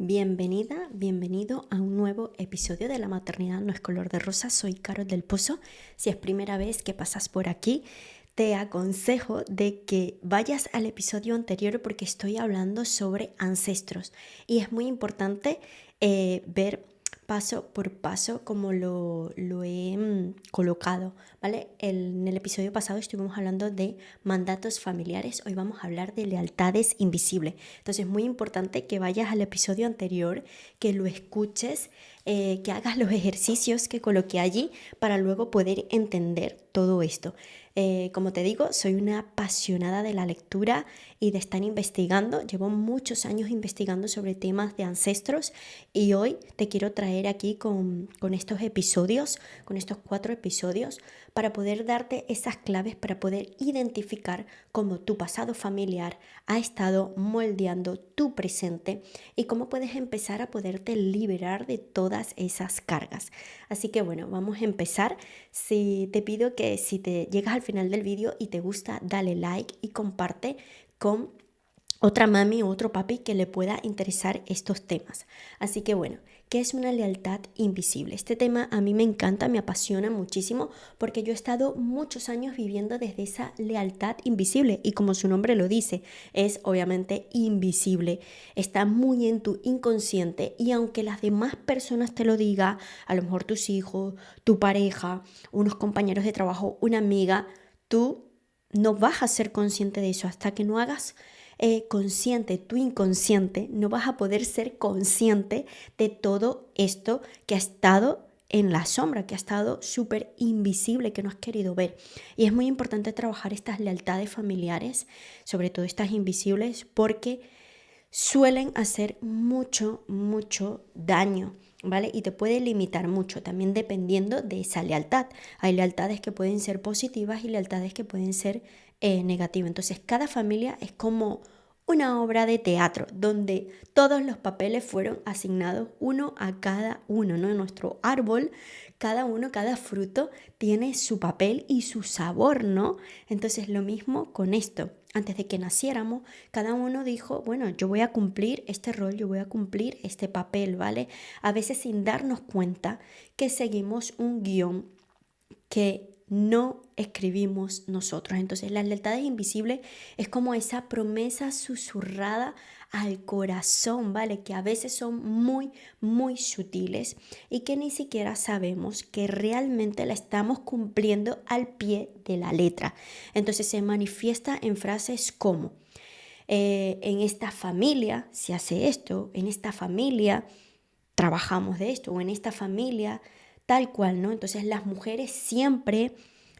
Bienvenida, bienvenido a un nuevo episodio de La Maternidad No es Color de Rosa. Soy Carol del Pozo. Si es primera vez que pasas por aquí, te aconsejo de que vayas al episodio anterior porque estoy hablando sobre ancestros y es muy importante ver paso por paso como lo he colocado, ¿vale? En el episodio pasado estuvimos hablando de mandatos familiares, hoy vamos a hablar de lealtades invisibles. Entonces es muy importante que vayas al episodio anterior, que lo escuches, que hagas los ejercicios que coloqué allí para luego poder entender todo esto. Como te digo, soy una apasionada de la lectura y de estar investigando. Llevo muchos años investigando sobre temas de ancestros y hoy te quiero traer aquí con estos episodios, con estos 4 episodios, para poder darte esas claves para poder identificar cómo tu pasado familiar ha estado moldeando tu presente y cómo puedes empezar a poderte liberar de todas esas cargas. Así que bueno, vamos a empezar. Si te pido que si te llegas al final del vídeo y te gusta, dale like y comparte con otra mami o otro papi que le pueda interesar estos temas. Así que bueno, ¿qué es una lealtad invisible? Este tema a mí me encanta, me apasiona muchísimo porque yo he estado muchos años viviendo desde esa lealtad invisible y como su nombre lo dice, es obviamente invisible, está muy en tu inconsciente y aunque las demás personas te lo digan, a lo mejor tus hijos, tu pareja, unos compañeros de trabajo, una amiga, tú no vas a ser consciente de eso hasta que no hagas consciente, tu inconsciente, no vas a poder ser consciente de todo esto que ha estado en la sombra, que ha estado súper invisible, que no has querido ver. Y es muy importante trabajar estas lealtades familiares, sobre todo estas invisibles, porque suelen hacer mucho, mucho daño, ¿vale? Y te puede limitar mucho, también dependiendo de esa lealtad. Hay lealtades que pueden ser positivas y lealtades que pueden ser negativas. Entonces, cada familia es como una obra de teatro donde todos los papeles fueron asignados uno a cada uno, ¿no? En nuestro árbol, cada uno, cada fruto tiene su papel y su sabor, ¿no? Entonces, lo mismo con esto. Antes de que naciéramos, cada uno dijo, bueno, yo voy a cumplir este rol, yo voy a cumplir este papel, ¿vale? A veces sin darnos cuenta que seguimos un guión que no escribimos nosotros. Entonces, las lealtades invisibles es como esa promesa susurrada al corazón, ¿vale? Que a veces son muy, muy sutiles y que ni siquiera sabemos que realmente la estamos cumpliendo al pie de la letra. Entonces, se manifiesta en frases como, en esta familia se hace esto, en esta familia trabajamos de esto o en esta familia tal cual, ¿no? Entonces las mujeres siempre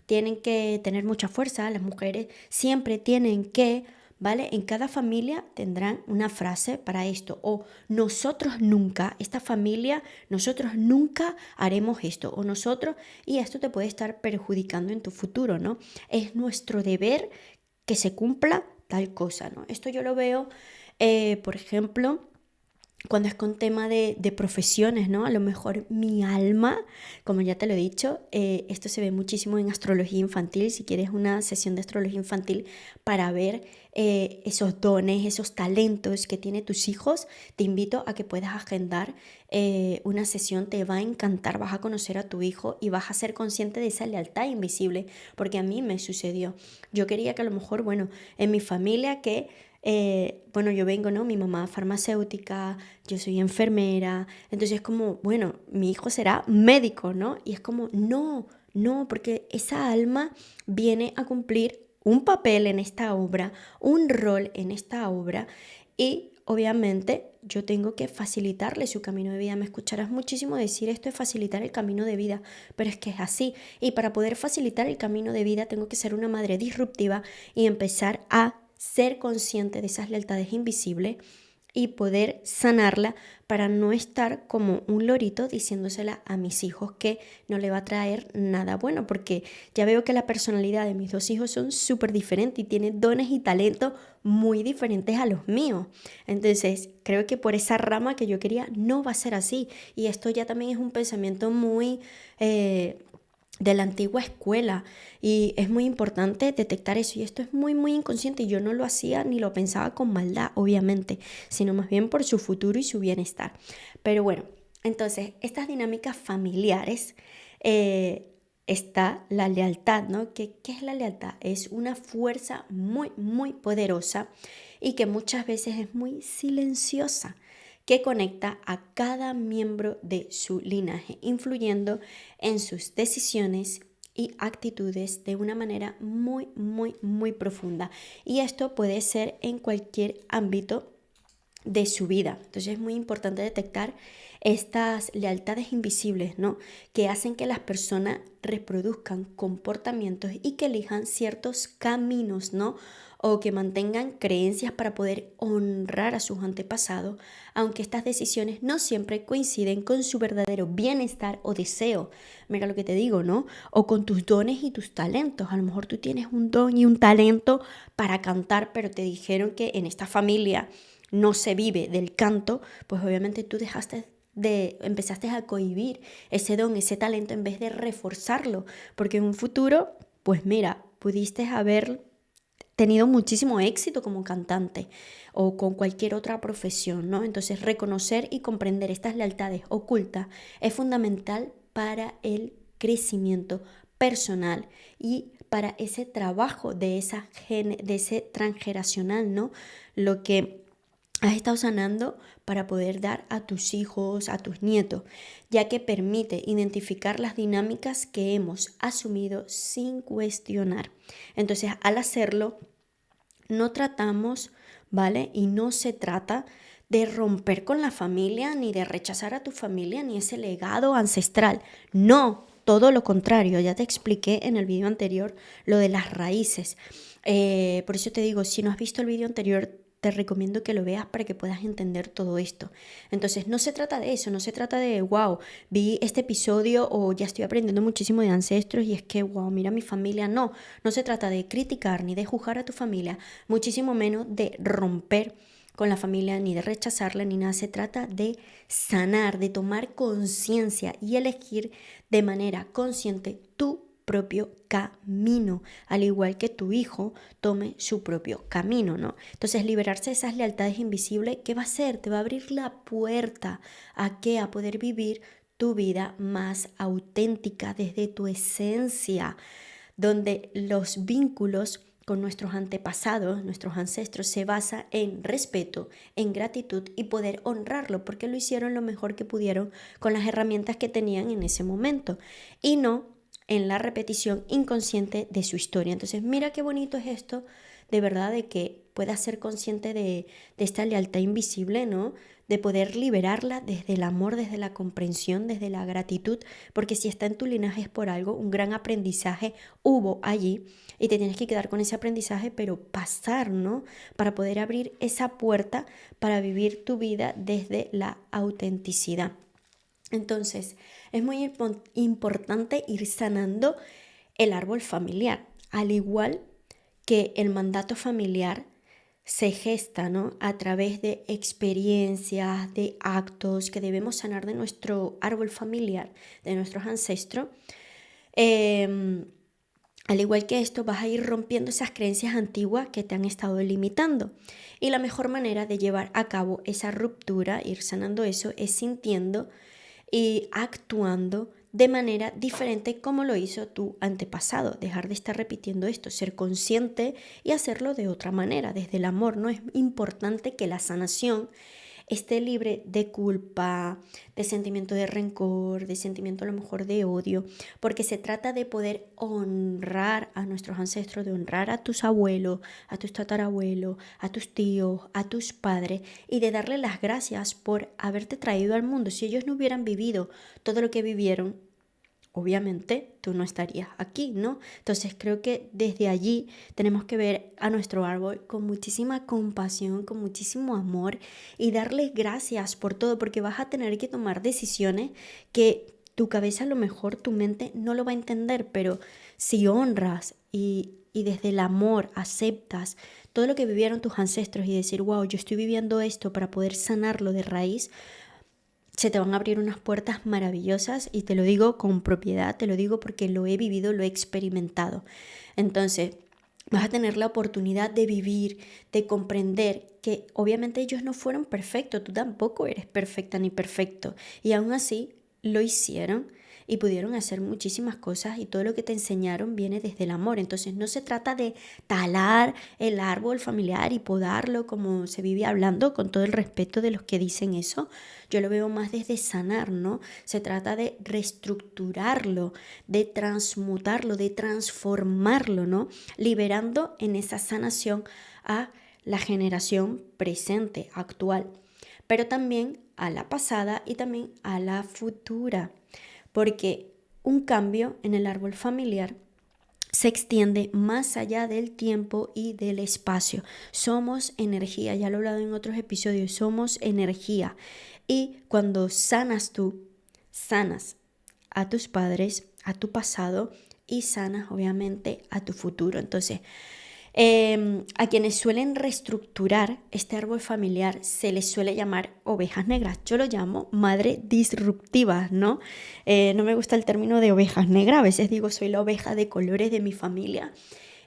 tienen que tener mucha fuerza, las mujeres siempre tienen que, ¿vale? En cada familia tendrán una frase para esto o nosotros nunca, esta familia, nosotros nunca haremos esto o nosotros, y esto te puede estar perjudicando en tu futuro, ¿no? Es nuestro deber que se cumpla tal cosa, ¿no? Esto yo lo veo, por ejemplo, cuando es con tema de profesiones, ¿no? A lo mejor mi alma, como ya te lo he dicho, esto se ve muchísimo en astrología infantil. Si quieres una sesión de astrología infantil para ver esos dones, esos talentos que tienen tus hijos, te invito a que puedas agendar una sesión. Te va a encantar, vas a conocer a tu hijo y vas a ser consciente de esa lealtad invisible, porque a mí me sucedió. Yo quería que a lo mejor, bueno, en mi familia que bueno, yo vengo, ¿no? Mi mamá farmacéutica, yo soy enfermera, entonces es como, bueno, mi hijo será médico, ¿no? Y es como, no, no, porque esa alma viene a cumplir un papel en esta obra, un rol en esta obra y obviamente yo tengo que facilitarle su camino de vida. Me escucharás muchísimo decir esto es facilitar el camino de vida, pero es que es así. Y para poder facilitar el camino de vida tengo que ser una madre disruptiva y empezar a ser consciente de esas lealtades invisibles y poder sanarla para no estar como un lorito diciéndosela a mis hijos que no le va a traer nada bueno, porque ya veo que la personalidad de mis 2 hijos son súper diferentes y tienen dones y talentos muy diferentes a los míos. Entonces, creo que por esa rama que yo quería no va a ser así. Y esto ya también es un pensamiento muy de la antigua escuela y es muy importante detectar eso y esto es muy muy inconsciente y yo no lo hacía ni lo pensaba con maldad obviamente, sino más bien por su futuro y su bienestar. Pero bueno, entonces estas dinámicas familiares está la lealtad, ¿no? ¿Qué es la lealtad? Es una fuerza muy muy poderosa y que muchas veces es muy silenciosa que conecta a cada miembro de su linaje, influyendo en sus decisiones y actitudes de una manera muy, muy, muy profunda. Y esto puede ser en cualquier ámbito de su vida. Entonces es muy importante detectar estas lealtades invisibles, ¿no? Que hacen que las personas reproduzcan comportamientos y que elijan ciertos caminos, ¿no? O que mantengan creencias para poder honrar a sus antepasados, aunque estas decisiones no siempre coinciden con su verdadero bienestar o deseo. Mira lo que te digo, ¿no? O con tus dones y tus talentos. A lo mejor tú tienes un don y un talento para cantar, pero te dijeron que en esta familia no se vive del canto, pues obviamente tú empezaste a cohibir ese don, ese talento en vez de reforzarlo, porque en un futuro, pues mira, pudiste haber tenido muchísimo éxito como cantante o con cualquier otra profesión, ¿no? Entonces reconocer y comprender estas lealtades ocultas es fundamental para el crecimiento personal y para ese trabajo de ese transgeneracional, ¿no? Lo que has estado sanando para poder dar a tus hijos, a tus nietos, ya que permite identificar las dinámicas que hemos asumido sin cuestionar. Entonces, al hacerlo, no tratamos, ¿vale? Y no se trata de romper con la familia, ni de rechazar a tu familia, ni ese legado ancestral. No, todo lo contrario. Ya te expliqué en el video anterior lo de las raíces. Por eso te digo, si no has visto el video anterior, te recomiendo que lo veas para que puedas entender todo esto. Entonces, no se trata de eso, no se trata de, wow, vi este episodio o ya estoy aprendiendo muchísimo de ancestros y es que, wow, mira mi familia. No, no se trata de criticar ni de juzgar a tu familia, muchísimo menos de romper con la familia, ni de rechazarla, ni nada. Se trata de sanar, de tomar conciencia y elegir de manera consciente tu propio camino, al igual que tu hijo tome su propio camino, ¿no? Entonces, liberarse de esas lealtades invisibles, ¿qué va a hacer? Te va a abrir la puerta a qué, a poder vivir tu vida más auténtica desde tu esencia, donde los vínculos con nuestros antepasados, nuestros ancestros, se basa en respeto, en gratitud y poder honrarlo, porque lo hicieron lo mejor que pudieron con las herramientas que tenían en ese momento y no en la repetición inconsciente de su historia. Entonces, mira qué bonito es esto, de verdad, de que puedas ser consciente de esta lealtad invisible, ¿no? De poder liberarla desde el amor, desde la comprensión, desde la gratitud, porque si está en tu linaje es por algo, un gran aprendizaje hubo allí y te tienes que quedar con ese aprendizaje, pero pasar, ¿no? Para poder abrir esa puerta para vivir tu vida desde la autenticidad. Entonces, es muy importante ir sanando el árbol familiar, al igual que el mandato familiar se gesta, ¿no? A través de experiencias, de actos que debemos sanar de nuestro árbol familiar, de nuestros ancestros. Eh, Al igual que esto, vas a ir rompiendo esas creencias antiguas que te han estado limitando. Y la mejor manera de llevar a cabo esa ruptura, ir sanando eso, es sintiendo y actuando de manera diferente como lo hizo tu antepasado. Dejar de estar repitiendo esto, ser consciente y hacerlo de otra manera, desde el amor. No es importante que la sanación esté libre de culpa, de sentimiento de rencor, de sentimiento a lo mejor de odio, porque se trata de poder honrar a nuestros ancestros, de honrar a tus abuelos, a tus tatarabuelos, a tus tíos, a tus padres y de darle las gracias por haberte traído al mundo. Si ellos no hubieran vivido todo lo que vivieron, obviamente tú no estarías aquí, ¿no? Entonces creo que desde allí tenemos que ver a nuestro árbol con muchísima compasión, con muchísimo amor y darles gracias por todo, porque vas a tener que tomar decisiones que tu cabeza a lo mejor, tu mente no lo va a entender, pero si honras y desde el amor aceptas todo lo que vivieron tus ancestros y decir, wow, yo estoy viviendo esto para poder sanarlo de raíz, se te van a abrir unas puertas maravillosas y te lo digo con propiedad, te lo digo porque lo he vivido, lo he experimentado. Entonces, vas a tener la oportunidad de vivir, de comprender que obviamente ellos no fueron perfectos, tú tampoco eres perfecta ni perfecto. Y aún así lo hicieron y pudieron hacer muchísimas cosas y todo lo que te enseñaron viene desde el amor. Entonces no se trata de talar el árbol familiar y podarlo como se vive hablando, con todo el respeto de los que dicen eso. Yo lo veo más desde sanar, ¿no? Se trata de reestructurarlo, de transmutarlo, de transformarlo, ¿no? Liberando en esa sanación a la generación presente, actual, pero también a la pasada y también a la futura, porque un cambio en el árbol familiar se extiende más allá del tiempo y del espacio. Somos energía, ya lo he hablado en otros episodios, somos energía. Y cuando sanas tú, sanas a tus padres, a tu pasado y sanas obviamente a tu futuro. Entonces, a quienes suelen reestructurar este árbol familiar se les suele llamar ovejas negras. Yo lo llamo madre disruptiva, ¿no? No me gusta el término de ovejas negras. A veces digo soy la oveja de colores de mi familia.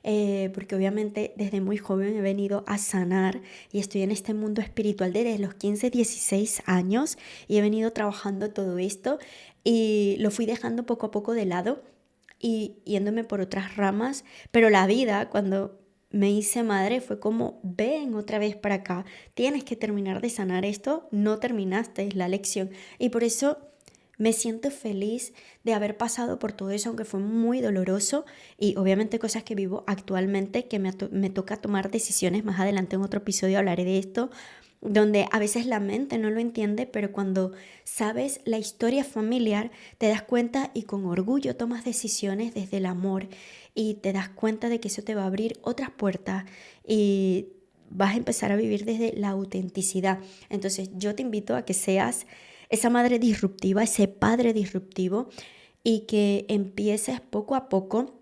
Porque obviamente desde muy joven he venido a sanar y estoy en este mundo espiritual desde los 15, 16 años y he venido trabajando todo esto y lo fui dejando poco a poco de lado y yéndome por otras ramas, pero la vida cuando me hice madre fue como, ven otra vez para acá, tienes que terminar de sanar esto, no terminaste, es la lección. Y por eso me siento feliz de haber pasado por todo eso, aunque fue muy doloroso y obviamente cosas que vivo actualmente, que me toca tomar decisiones. Más adelante en otro episodio hablaré de esto, donde a veces la mente no lo entiende, pero cuando sabes la historia familiar te das cuenta y con orgullo tomas decisiones desde el amor y te das cuenta de que eso te va a abrir otras puertas y vas a empezar a vivir desde la autenticidad. Entonces yo te invito a que seas esa madre disruptiva, ese padre disruptivo y que empieces poco a poco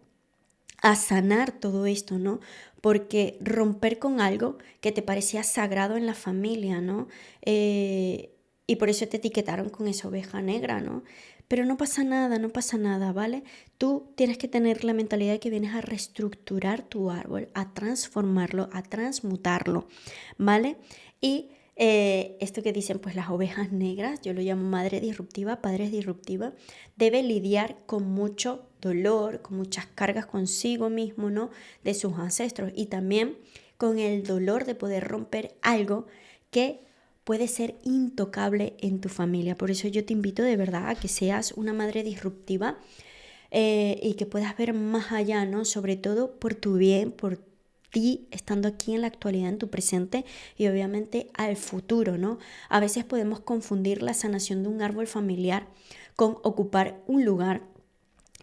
a sanar todo esto, ¿no? Porque romper con algo que te parecía sagrado en la familia, ¿no? Y por eso te etiquetaron con esa oveja negra, ¿no? Pero no pasa nada, no pasa nada, ¿vale? Tú tienes que tener la mentalidad de que vienes a reestructurar tu árbol, a transformarlo, a transmutarlo, ¿vale? Y esto que dicen pues las ovejas negras, yo lo llamo madre disruptiva, padres disruptiva, debe lidiar con mucho dolor, con muchas cargas consigo mismo, ¿no? De sus ancestros y también con el dolor de poder romper algo que puede ser intocable en tu familia. Por eso yo te invito de verdad a que seas una madre disruptiva y que puedas ver más allá, ¿no? Sobre todo por tu bien, por ti estando aquí en la actualidad, en tu presente y obviamente al futuro, ¿no? A veces podemos confundir la sanación de un árbol familiar con ocupar un lugar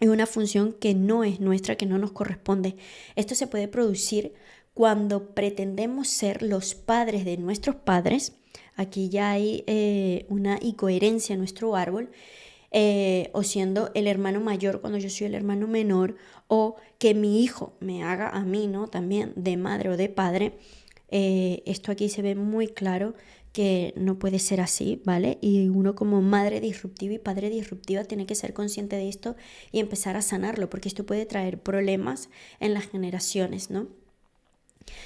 en una función que no es nuestra, que no nos corresponde. Esto se puede producir cuando pretendemos ser los padres de nuestros padres. Aquí ya hay una incoherencia en nuestro árbol. O siendo el hermano mayor cuando yo soy el hermano menor, o que mi hijo me haga a mí, ¿no? También de madre o de padre. Esto aquí se ve muy claro que no puede ser así, ¿vale? Y uno como madre disruptiva y padre disruptiva tiene que ser consciente de esto y empezar a sanarlo, porque esto puede traer problemas en las generaciones, ¿no?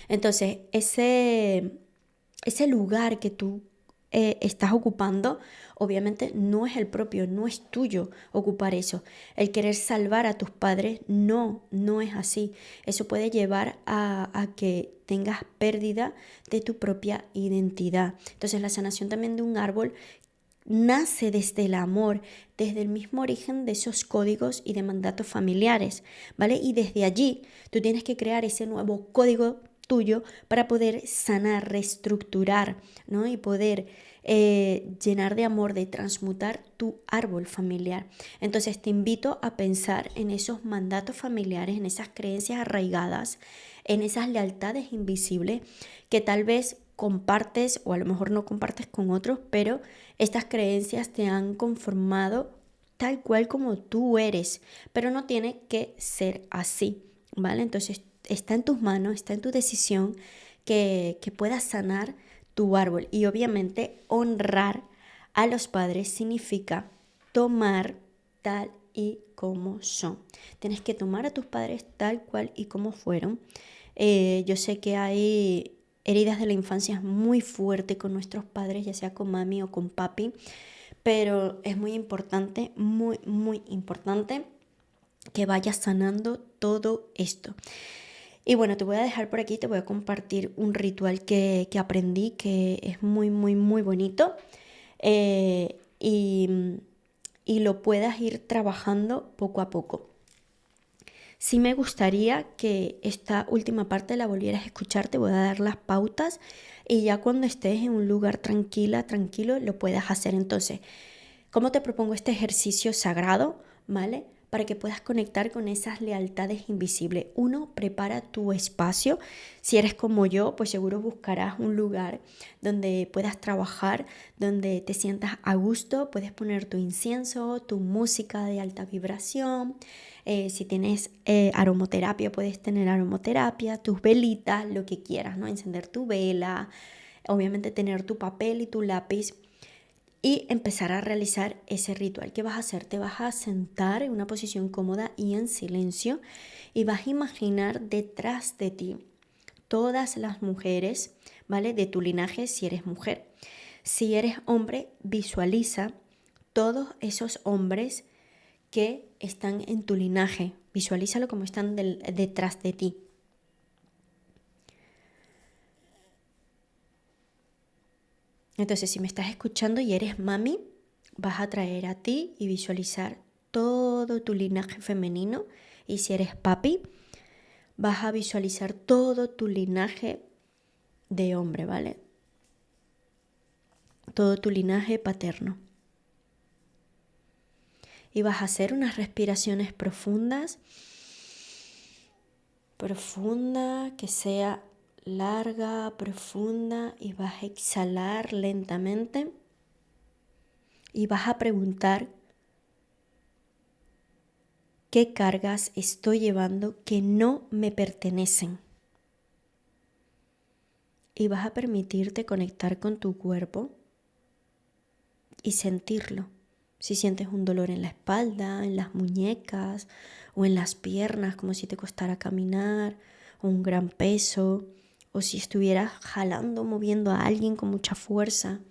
Entonces, ese lugar que tú estás ocupando, obviamente no es el propio, no es tuyo ocupar eso. El querer salvar a tus padres, no es así. Eso puede llevar a que tengas pérdida de tu propia identidad. Entonces la sanación también de un árbol nace desde el amor, desde el mismo origen de esos códigos y de mandatos familiares, ¿vale? Y desde allí tú tienes que crear ese nuevo código tuyo para poder sanar, reestructurar, ¿no? Y poder llenar de amor, de transmutar tu árbol familiar. Entonces te invito a pensar en esos mandatos familiares, en esas creencias arraigadas, en esas lealtades invisibles que tal vez compartes o a lo mejor no compartes con otros, pero estas creencias te han conformado tal cual como tú eres, pero no tiene que ser así, ¿vale? Entonces está en tus manos, está en tu decisión que puedas sanar tu árbol y obviamente honrar a los padres significa tomar tal y como son. Tienes que tomar a tus padres tal cual y como fueron. Yo sé que hay heridas de la infancia muy fuertes con nuestros padres, ya sea con mami o con papi, pero es muy importante, muy, muy importante que vayas sanando todo esto. Y bueno, te voy a dejar por aquí, te voy a compartir un ritual que aprendí que es muy, muy, muy bonito eh, y, y lo puedas ir trabajando poco a poco. Sí me gustaría que esta última parte la volvieras a escuchar, te voy a dar las pautas y ya cuando estés en un lugar tranquilo, lo puedas hacer. Entonces, ¿cómo te propongo este ejercicio sagrado? ¿Vale? Para que puedas conectar con esas lealtades invisibles. Uno, prepara tu espacio. Si eres como yo, pues seguro buscarás un lugar donde puedas trabajar, donde te sientas a gusto. Puedes poner tu incienso, tu música de alta vibración. Si tienes aromaterapia, puedes tener aromaterapia, tus velitas, lo que quieras, ¿no? Encender tu vela, obviamente tener tu papel y tu lápiz y empezar a realizar ese ritual. ¿Qué vas a hacer? Te vas a sentar en una posición cómoda y en silencio y vas a imaginar detrás de ti todas las mujeres, ¿vale? De tu linaje si eres mujer. Si eres hombre, visualiza todos esos hombres que están en tu linaje. Visualízalo como están detrás de ti. Entonces, si me estás escuchando y eres mami, vas a traer a ti y visualizar todo tu linaje femenino. Y si eres papi, vas a visualizar todo tu linaje de hombre, ¿vale? Todo tu linaje paterno. Y vas a hacer unas respiraciones profundas. Profunda, que sea larga, profunda. Y vas a exhalar lentamente. Y vas a preguntar: ¿qué cargas estoy llevando que no me pertenecen? Y vas a permitirte conectar con tu cuerpo y sentirlo. Si sientes un dolor en la espalda, en las muñecas o en las piernas, como si te costara caminar, o un gran peso, o si estuvieras jalando, moviendo a alguien con mucha fuerza.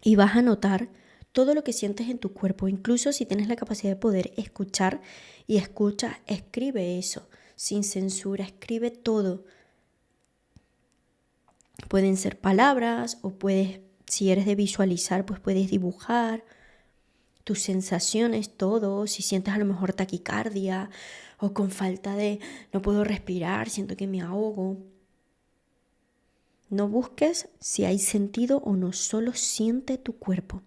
Y vas a notar todo lo que sientes en tu cuerpo, incluso si tienes la capacidad de poder escuchar y escucha, escribe eso, sin censura, escribe todo. Pueden ser palabras o puedes, si eres de visualizar, pues puedes dibujar tus sensaciones, todo. Si sientes a lo mejor taquicardia o con falta de no puedo respirar, siento que me ahogo. No busques si hay sentido o no, solo siente tu cuerpo.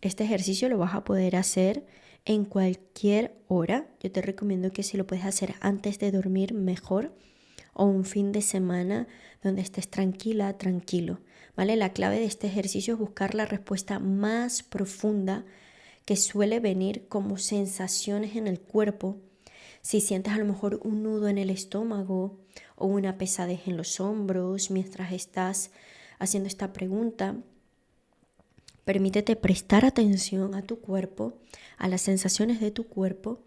Este ejercicio lo vas a poder hacer en cualquier hora. Yo te recomiendo que si lo puedes hacer antes de dormir, mejor. O un fin de semana donde estés tranquila, tranquilo. ¿Vale? La clave de este ejercicio es buscar la respuesta más profunda que suele venir como sensaciones en el cuerpo. Si sientes a lo mejor un nudo en el estómago o una pesadez en los hombros mientras estás haciendo esta pregunta, permítete prestar atención a tu cuerpo, a las sensaciones de tu cuerpo,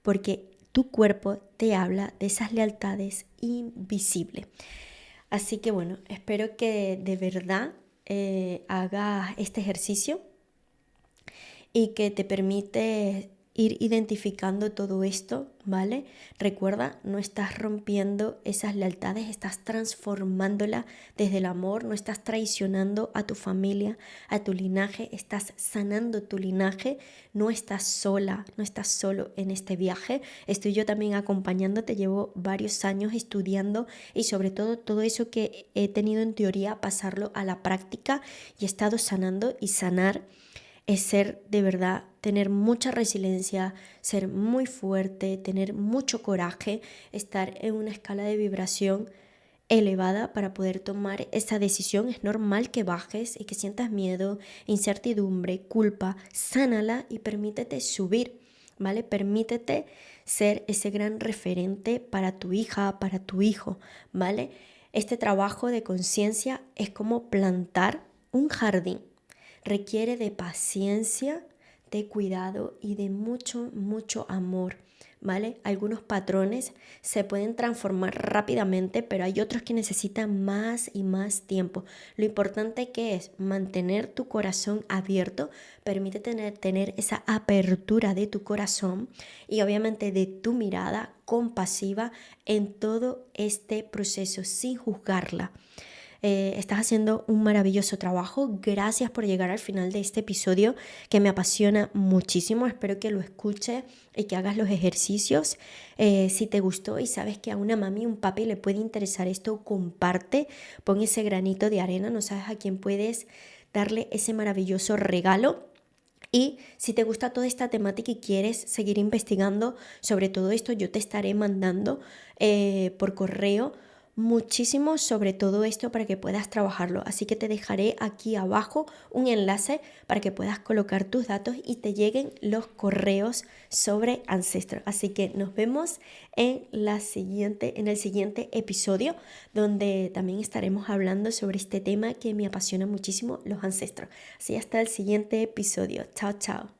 porque tu cuerpo te habla de esas lealtades invisibles. Así que bueno, espero que de verdad hagas este ejercicio y que te permite ir identificando todo esto, ¿vale? Recuerda, no estás rompiendo esas lealtades, estás transformándola desde el amor, no estás traicionando a tu familia, a tu linaje, estás sanando tu linaje, no estás sola, no estás solo en este viaje, estoy yo también acompañándote, llevo varios años estudiando y sobre todo eso que he tenido en teoría, pasarlo a la práctica y he estado sanando y sanar. Es ser de verdad, tener mucha resiliencia, ser muy fuerte, tener mucho coraje, estar en una escala de vibración elevada para poder tomar esa decisión. Es normal que bajes y que sientas miedo, incertidumbre, culpa, sánala y permítete subir, ¿vale? Permítete ser ese gran referente para tu hija, para tu hijo, ¿vale? Este trabajo de conciencia es como plantar un jardín. Requiere de paciencia, de cuidado y de mucho, mucho amor, ¿vale? Algunos patrones se pueden transformar rápidamente, pero hay otros que necesitan más y más tiempo. Lo importante que es mantener tu corazón abierto, permite tener esa apertura de tu corazón y obviamente de tu mirada compasiva en todo este proceso sin juzgarla. Estás haciendo un maravilloso trabajo. Gracias por llegar al final de este episodio que me apasiona muchísimo. Espero que lo escuches y que hagas los ejercicios. Si te gustó y sabes que a una mami, un papi le puede interesar esto, comparte, pon ese granito de arena. No sabes a quién puedes darle ese maravilloso regalo. Y si te gusta toda esta temática y quieres seguir investigando sobre todo esto, yo te estaré mandando por correo muchísimo sobre todo esto para que puedas trabajarlo. Así que te dejaré aquí abajo un enlace para que puedas colocar tus datos y te lleguen los correos sobre Ancestro. Así que nos vemos en el siguiente episodio, donde también estaremos hablando sobre este tema que me apasiona muchísimo, los ancestros. Así hasta el siguiente episodio. Chao, chao.